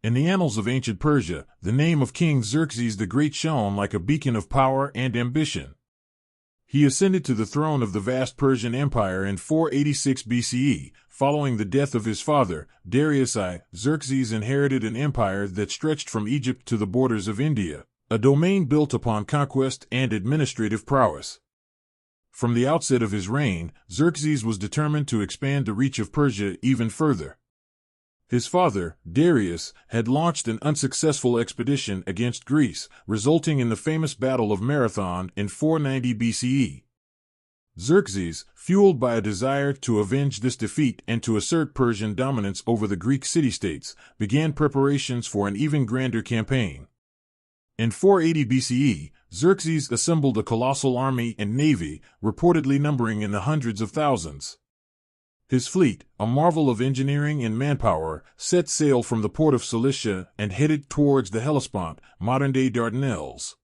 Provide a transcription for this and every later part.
In the annals of ancient Persia, the name of King Xerxes the Great shone like a beacon of power and ambition. He ascended to the throne of the vast Persian Empire in 486 BCE, following the death of his father, Darius I. Xerxes inherited an empire that stretched from Egypt to the borders of India, a domain built upon conquest and administrative prowess. From the outset of his reign, Xerxes was determined to expand the reach of Persia even further. His father, Darius, had launched an unsuccessful expedition against Greece, resulting in the famous Battle of Marathon in 490 BCE. Xerxes, fueled by a desire to avenge this defeat and to assert Persian dominance over the Greek city-states, began preparations for an even grander campaign. In 480 BCE, Xerxes assembled a colossal army and navy, reportedly numbering in the hundreds of thousands. His fleet, a marvel of engineering and manpower, set sail from the port of Cilicia and headed towards the Hellespont, modern-day Dardanelles.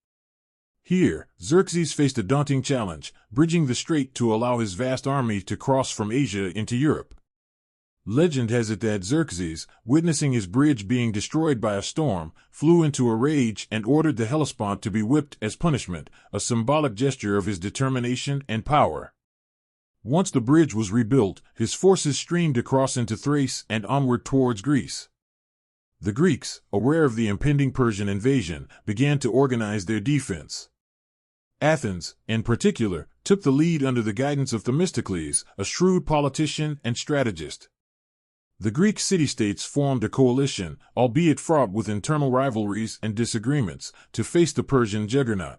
Here, Xerxes faced a daunting challenge, bridging the strait to allow his vast army to cross from Asia into Europe. Legend has it that Xerxes, witnessing his bridge being destroyed by a storm, flew into a rage and ordered the Hellespont to be whipped as punishment, a symbolic gesture of his determination and power. Once the bridge was rebuilt, his forces streamed across into Thrace and onward towards Greece. The Greeks, aware of the impending Persian invasion, began to organize their defense. Athens, in particular, took the lead under the guidance of Themistocles, a shrewd politician and strategist. The Greek city-states formed a coalition, albeit fraught with internal rivalries and disagreements, to face the Persian juggernaut.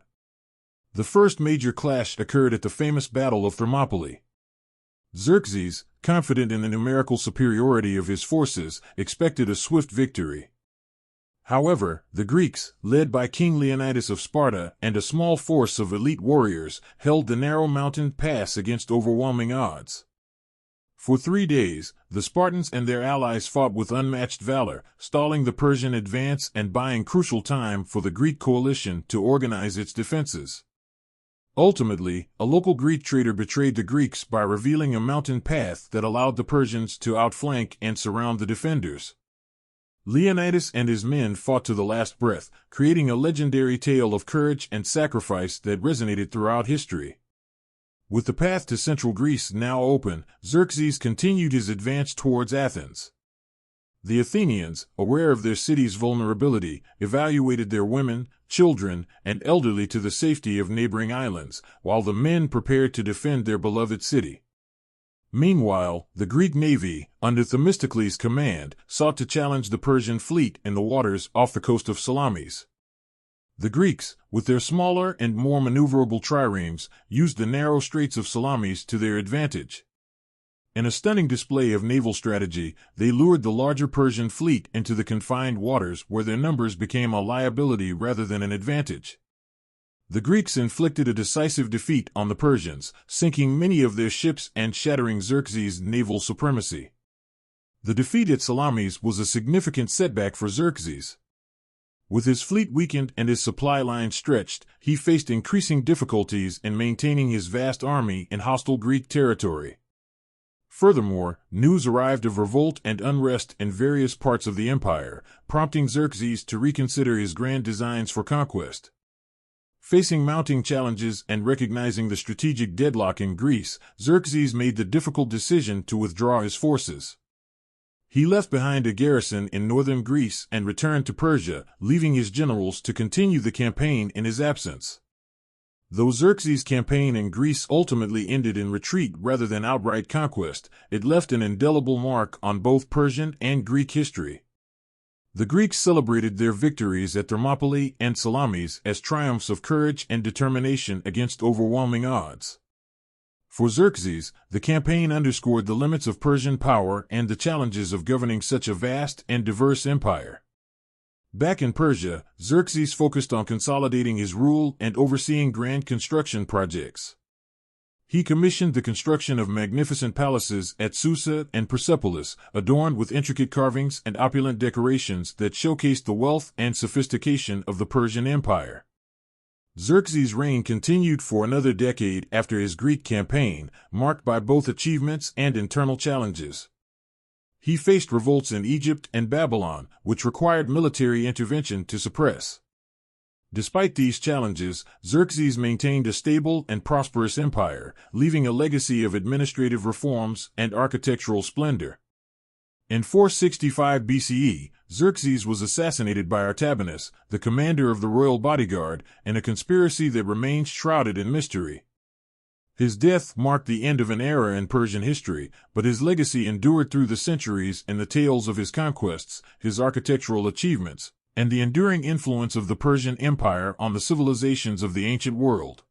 The first major clash occurred at the famous Battle of Thermopylae. Xerxes, confident in the numerical superiority of his forces, expected a swift victory. However, the Greeks, led by King Leonidas of Sparta and a small force of elite warriors, held the narrow mountain pass against overwhelming odds. For 3 days, the Spartans and their allies fought with unmatched valor, stalling the Persian advance and buying crucial time for the Greek coalition to organize its defenses. Ultimately, a local Greek trader betrayed the Greeks by revealing a mountain path that allowed the Persians to outflank and surround the defenders. Leonidas and his men fought to the last breath, creating a legendary tale of courage and sacrifice that resonated throughout history. With the path to central Greece now open, Xerxes continued his advance towards Athens. The Athenians, aware of their city's vulnerability, evacuated their women, children, and elderly to the safety of neighboring islands, while the men prepared to defend their beloved city. Meanwhile, the Greek navy, under Themistocles' command, sought to challenge the Persian fleet in the waters off the coast of Salamis. The Greeks, with their smaller and more maneuverable triremes, used the narrow straits of Salamis to their advantage. In a stunning display of naval strategy, they lured the larger Persian fleet into the confined waters where their numbers became a liability rather than an advantage. The Greeks inflicted a decisive defeat on the Persians, sinking many of their ships and shattering Xerxes' naval supremacy. The defeat at Salamis was a significant setback for Xerxes. With his fleet weakened and his supply lines stretched, he faced increasing difficulties in maintaining his vast army in hostile Greek territory. Furthermore, news arrived of revolt and unrest in various parts of the empire, prompting Xerxes to reconsider his grand designs for conquest. Facing mounting challenges and recognizing the strategic deadlock in Greece, Xerxes made the difficult decision to withdraw his forces. He left behind a garrison in northern Greece and returned to Persia, leaving his generals to continue the campaign in his absence. Though Xerxes' campaign in Greece ultimately ended in retreat rather than outright conquest, it left an indelible mark on both Persian and Greek history. The Greeks celebrated their victories at Thermopylae and Salamis as triumphs of courage and determination against overwhelming odds. For Xerxes, the campaign underscored the limits of Persian power and the challenges of governing such a vast and diverse empire. Back in Persia, Xerxes focused on consolidating his rule and overseeing grand construction projects. He commissioned the construction of magnificent palaces at Susa and Persepolis, adorned with intricate carvings and opulent decorations that showcased the wealth and sophistication of the Persian Empire. Xerxes' reign continued for another decade after his Greek campaign, marked by both achievements and internal challenges. He faced revolts in Egypt and Babylon, which required military intervention to suppress. Despite these challenges, Xerxes maintained a stable and prosperous empire, leaving a legacy of administrative reforms and architectural splendor. In 465 BCE, Xerxes was assassinated by Artabanus, the commander of the royal bodyguard, in a conspiracy that remains shrouded in mystery. His death marked the end of an era in Persian history, but his legacy endured through the centuries in the tales of his conquests, his architectural achievements, and the enduring influence of the Persian Empire on the civilizations of the ancient world.